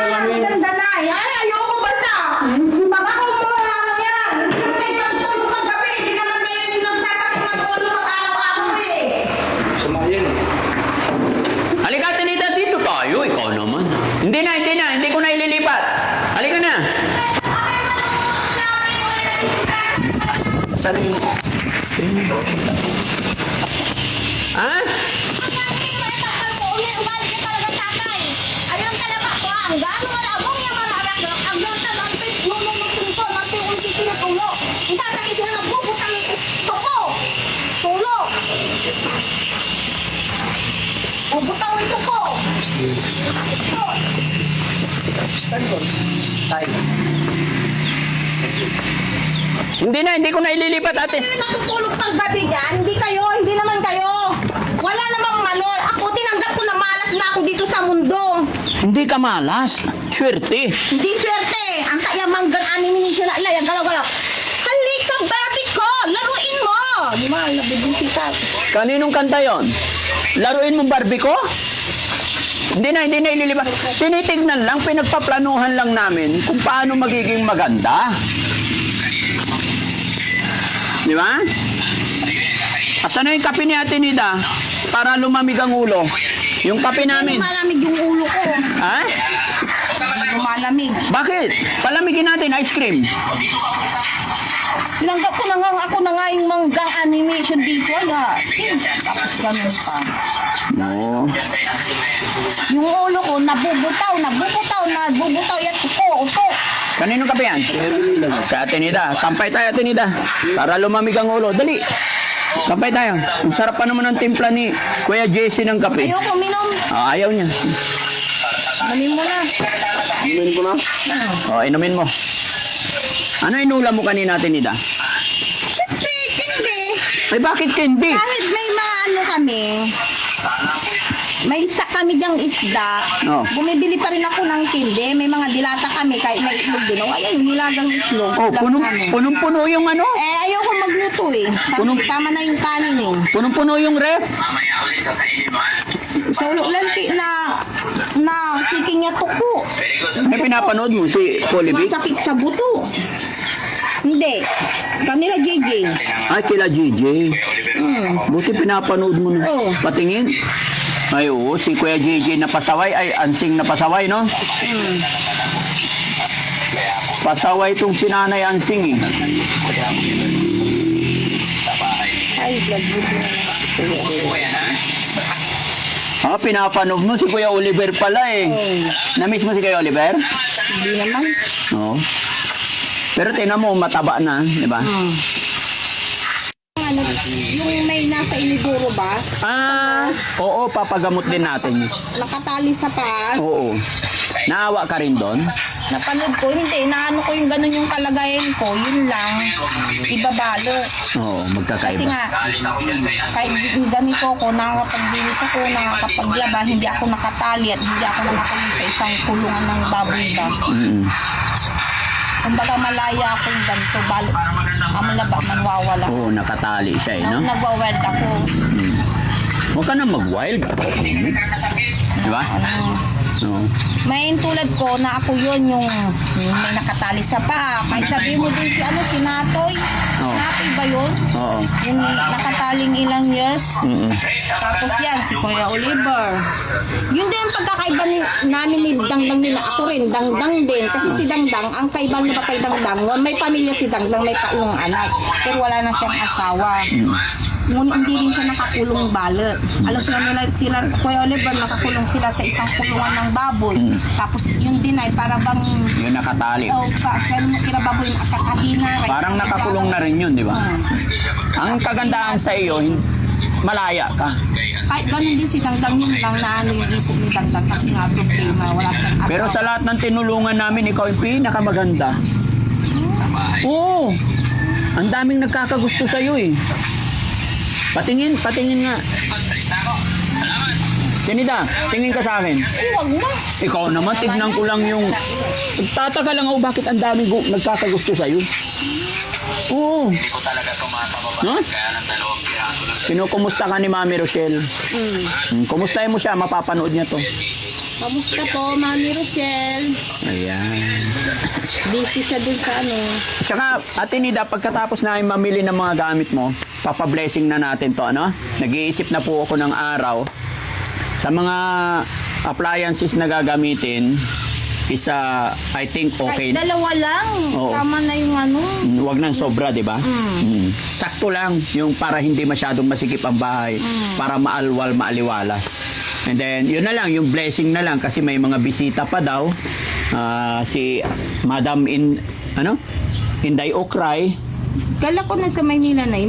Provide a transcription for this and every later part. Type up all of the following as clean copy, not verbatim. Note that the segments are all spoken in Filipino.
kami. Ganda na. Ay, ayoko basta. Pag ako mo lang yan. Hindi naman kayo magtulog paggabi. Hindi naman kayo nagsasakit ng ulo pag-araw-araw eh. Sama yan eh. Halika, Tinida, dito tayo. Ikaw naman. Hindi na. Hindi ko na ililipat. Halika na. Saan yung... Ha? Hindi ko na ililipat, ate. Natutulog paggabi dyan, hindi naman kayo. Wala namang ano, ako tinanggap ko na malas na ako dito sa mundo. Hindi ka malas. Swerte. Hindi swerte. Ang kayamang animation na yan, galaw-galaw. Halika, Barbie ko, laruin mo. Di ba, nabibisi ka. Kaninong kanta yon? Laruin mo Barbie ko? Hindi na ililipat. Tinitignan lang, pinagpaplanuhan lang namin kung paano magiging maganda. Di ba? Asan na yung kape ni Ate Nida? Para lumamig ang ulo. Yung kape namin. Lumalamig yung ulo ko. Ha? Lumalamig. Bakit? Palamigin natin ice cream. Tinanggap ko na nga, ako na nga yung manggang animation dito. Tapos ganun pa. No. Yung ulo ko, nabubutaw. Yan, uto. Kaninong kape yan? Sa Ate Nida. Kampay tayo, Ate Nida. Para lumamig ang ulo. Dali. Kampay tayo. Ang sarap pa naman ng timpla ni Kuya JC ng kape. Ayoko, minom. Ayaw niya. Manin mo na. Inumin ko na. Inumin mo. Ano inulam mo kanina, Ate Nida? Siyempre, hindi. Ay, bakit candy? Kahit may mga ano kami, may isa kami dyang isda, bumibili pa rin ako ng tindi. May mga dilata kami, kahit may itlog din. O, ayan, nilagang itlog. Punong-puno yung ano? Ayoko magluto eh. Tama na yung kanin eh. Punong-puno yung ref. Sa ulo lanti na kiking niya tuko. May pinapanood mo si Polivic? Masakit sa buto. Hindi. Kanila JJ. Ay, kila JJ. Buti pinapanood mo na. Oo. Patingin. Ay, oo. Si Kuya JJ na pasaway. Ay, ansing na pasaway, no? Pasaway itong sinanay ansing, eh. Ay, blood buto na. Pinapanood mo si Kuya Oliver pala, eh. Na-miss mo si Kuya Oliver? Hindi naman. Oo. Pero tingnan mo, mataba na, di ba? Ano, yung may nasa iniduro ba? Oo, papagamot din natin. Nakatali sa paa. Oo. Naawa ka rin doon? Napanood ko, hindi. Naano ko yung ganun yung kalagayan ko. Yun lang. Ibabalo. Oo, magkakaiba. Kasi nga, kahit ganito ko, nakakapagbilis ako, nakakapaglaba, hindi ako nakatali at hindi ako nakatali sa isang kulungan ng baboy ba. Kumbaga malaya ako yung ganito, ang laba, manwawala. Oo, nakatali siya, eh, no? Nagwa-weld ako. Huwag ka na mag-wild. Di ba? Oo. May tulad ko na ako yun, yung may nakatali sa paa. Kahit sabihin mo din si Natoy. Natoy ba yun? Oo. Yung nakataling ilang years. Tapos yan, si Kuya Oliver. Yun din ang pagkakaiba namin ni Dangdang nila. Ako rin, Dangdang din. Kasi si Dangdang, ang kaiba na ba kay Dangdang, may pamilya si Dangdang, may tatlong anak. Pero wala na siyang asawa. Ngunit hindi rin siya nakakulong balot. Alam sila, Kuya Oliver, nakakulong sila sa isang kulungan ng baboy. Tapos yun din ay para bang... Yung nakatali. Siya yung kirababoy yung kakabina. Parang nakakulong na rin yun, di ba? Ang kagandahan sa iyo, malaya ka. Kahit ganun din si Dangdang, yun lang na ano yung isip ni Dangdang kasi nga problema, wala siyang asawa. Pero sa lahat ng tinulungan namin, ikaw yung pinakamaganda. Oo. Ang daming nagkakagusto sa iyo, eh. Patingin nga. Tinida, tingin ka sa akin. Huwag na. Ikaw naman, tignan ko lang yung... Nagtataka lang ako bakit ang daming nagkakagusto sa'yo. Oo. Huh? Kinukumusta ka ni Mami Rochelle? Kumustahin mo siya, mapapanood niya to. Kamusta po, Mami Rochelle? Ayan. Busy siya dun sa ano. Tsaka, Ate Nida, pagkatapos namin mamili ng mga gamit mo, papablessing na natin to, ano? Nag-iisip na po ako ng araw. Sa mga appliances na gagamitin, isa, I think okay. Kahit dalawa lang. Oo. Tama na yung ano. Huwag nang sobra, di ba? Sakto lang, yung para hindi masyadong masikip ang bahay, para maalwal, maaliwalas. And then, yun na lang, yung blessing na lang, kasi may mga bisita pa daw. Si Madam Inday Okray. Kala ko nasa Maynila na.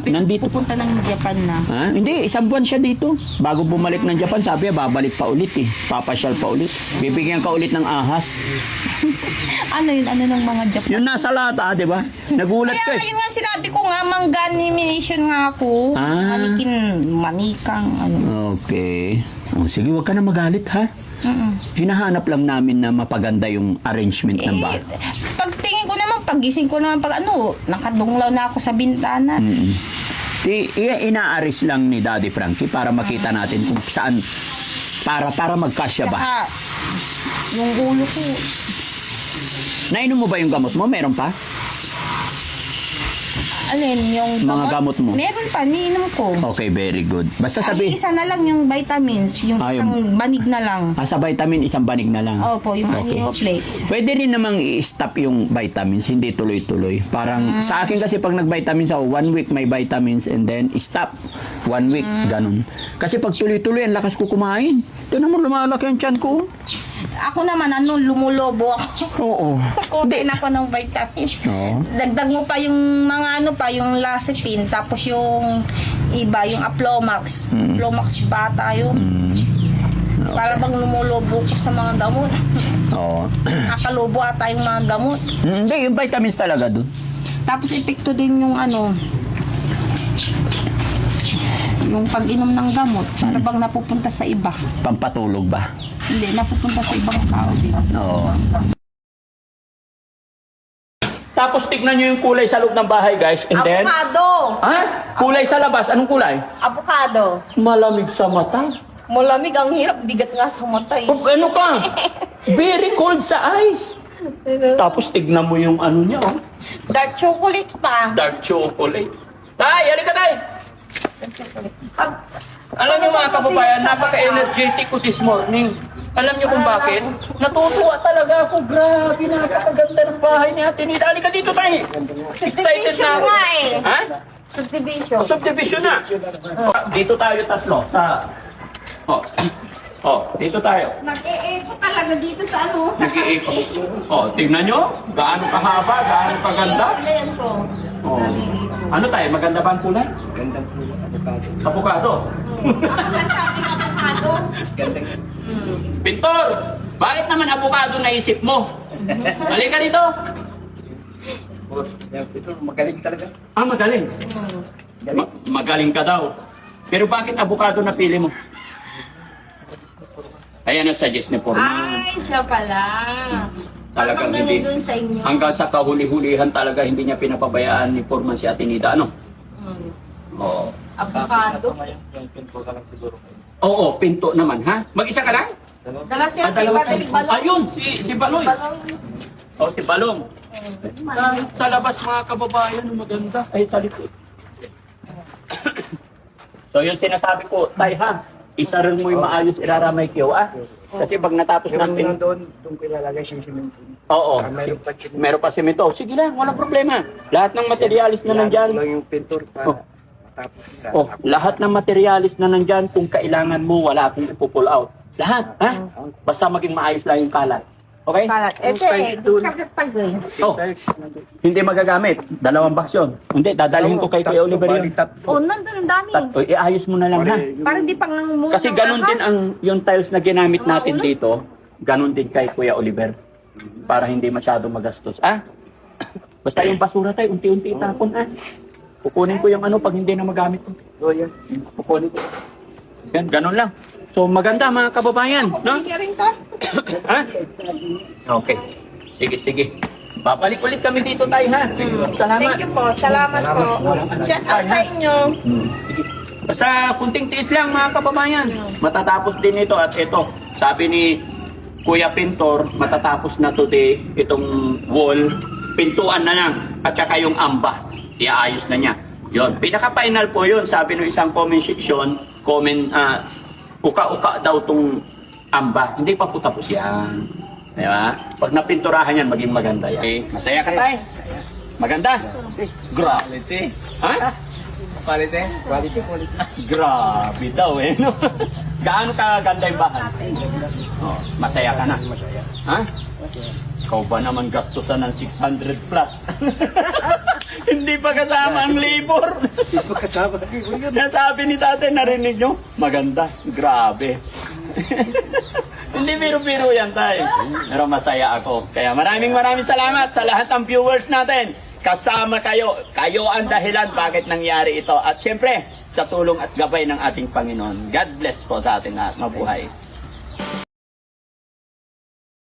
Nandito. Pupunta ng Japan na. Ha? Hindi, isang buwan siya dito. Bago bumalik ng Japan, sabi niya, babalik pa ulit eh. Papasyal pa ulit. Bibigyan ka ulit ng ahas. Ano yun? Ano ng mga Japan? Yun nasa lata, di ba? Nagulat ka Kaya eh. yun nga sinabi ko nga, mangganimination nga ako. Manikang, ano. Okay. Oh, sige, wag ka na magalit, ha? Hinahanap lang namin na mapaganda yung arrangement ng bahay. Pagtingin ko naman, pagising ko naman, nakadunglaw na ako sa bintana. Inaaris lang ni Daddy Frankie para makita natin kung saan, para magkasya ba. Saka, yung ulo ko, Nainom mo ba yung gamot mo? Meron pa? alin, yung Mga gamot mo? Meron pa, niinom ko. Okay, very good. Basta Ay, sabi, isa na lang yung vitamins, yung Ah, isang banig na lang. sa vitamin, isang banig na lang. Opo, yung Okay. Anioflex. Pwede rin namang i-stop yung vitamins, hindi tuloy-tuloy. Parang sa akin kasi pag nag-vitamins ako, 1 week may vitamins and then stop. 1 week, ganun. Kasi pag tuloy-tuloy, ang lakas ko kumain. Tinan mo, lumalaki ang tiyan ko. Ako naman, lumulobo ako. Oo. Kumain ako ng vitamins. Oo. Dagdag mo pa yung mga yung Lasipin, tapos yung iba, yung Aplomax. Aplomax bata yun. Para bang lumulobo ko sa mga gamot. Oo. Nakalobo ata yung mga gamot. Hindi, yung vitamins talaga dun. Tapos epekto din yung yung pag-inom ng gamot, para bang napupunta sa iba. Pampatulog ba? Hindi, napupunta sa ibang tao din. Oo. Tapos tignan nyo yung kulay sa loob ng bahay, guys. And then, Avocado! kulay sa labas. Anong kulay? Avocado! Malamig sa mata. Malamig, ang hirap, bigat nga sa mata eh. Ano ka? Very cold sa eyes. Tapos tignan mo yung ano niya, oh. Dark chocolate pa. Dark chocolate. Tay, halika tay. Pag, Alam niyo mga kababayan, napaka-energetic ko this morning. Alam niyo kung bakit? Natutuwa talaga ako. Grabe, napakaganda ng bahay ni Ate Nida. Halika dito tay. Excited na ako. nga eh. Ha? Subdivision. Subdivision na. Dito tayo tatlo sa... dito tayo. Nag-e-eco talaga dito sa sa Nag-iikot. Tingnan nyo. Gaano kahaba, gaano kaganda. Ayan ko. Ano tayo? Maganda ba ang kulay? Gandang pulo, avocado. Avocado. Ako nasabing avocado. Gandang Pintor! Bakit naman avocado naisip mo? Halika dito. ito, magaling talaga. Magaling. Magaling ka daw. Pero bakit avocado napili mo? Ayan ang suggest ni Forman. Ay, siya pala. Talagang Parang hindi. ganun dun sa inyo. Hanggang sa kahuli-hulihan talaga hindi niya pinapabayaan ni Forman si Ate Nida. Ano? Oo. Avocado. Yung pinto ka lang siguro. Oo, pinto naman, ha? Mag-isa ka lang? Dala siya, Dalawa iba-dalik kayo. balong. Ayun, si Baloy. Balong. Si Balong. Sa labas mga kababayan, maganda. Ay, sa likod. So yung sinasabi ko, tay ha, isa rin mo yung maayos iraramay kiyo, Kasi pag natapos Yung natin... doon ko ilalagay yung simento. Oo. Mayroon pa simento. Meron pa simento. Sige lang, walang problema. Lahat ng materialis na nandyan. lang yung pintor para matapos nila. Lahat ng materialis na nandyan, kung kailangan mo, wala akong ipupull out. Lahat, ha? Basta maging maayos lang yung kalat. Okay? Kalat. Ito eh, kagatag eh. Tiles nandun. Hindi magagamit. 2 box yun. Hindi, dadalhin ko kay Kuya Oliver yun. Oh, nandun ang dami. Iayos mo na lang, ha? Para di pang muna Kasi ganun din yung tiles na ginamit natin dito, ganun din kay Kuya Oliver. Para hindi masyado magastos. Basta yung basura tayo, unti-unti itapon, Kukunin ko yung pag hindi na magamit ko. Kukunin ko. Yan, ganun lang. So maganda mga kababayan, no? Bumili ka rin to. Okay. Sige. Babalik ulit kami dito tayo, ha? Salamat. Thank you po. Salamat po. Shout out sa inyo. Sige. Basta kunting tiis lang mga kababayan. Matatapos din ito at ito. Sabi ni Kuya Pintor, matatapos na today itong wall. Pintuan na lang at saka yung amba. Iaayos na niya. Yon, pinaka-final po yun. Sabi ng isang comment section, uka-uka daw tong amba. Hindi pa po tapos yan. Diba? Pag napinturahan yan, maging maganda yan. Okay. Masaya ka tayo? Maganda? Grabe. Ha? Quality? Quality. Grabe daw eh. No? Gaano ka ganda yung bahay? Oh, masaya ka na? Masaya. Ha? Ikaw ba naman gastusan ng 600 plus? Hindi pa kasama ang labor. Hindi pa kasama. Nasabi ni tatay, narinig nyo? Maganda. Grabe. Hindi biro-biro yan tayo. Pero masaya ako. Kaya maraming salamat sa lahat ng viewers natin. Kasama kayo. Kayo ang dahilan bakit nangyari ito. At syempre, sa tulong at gabay ng ating Panginoon. God bless po sa atin lahat. Mabuhay.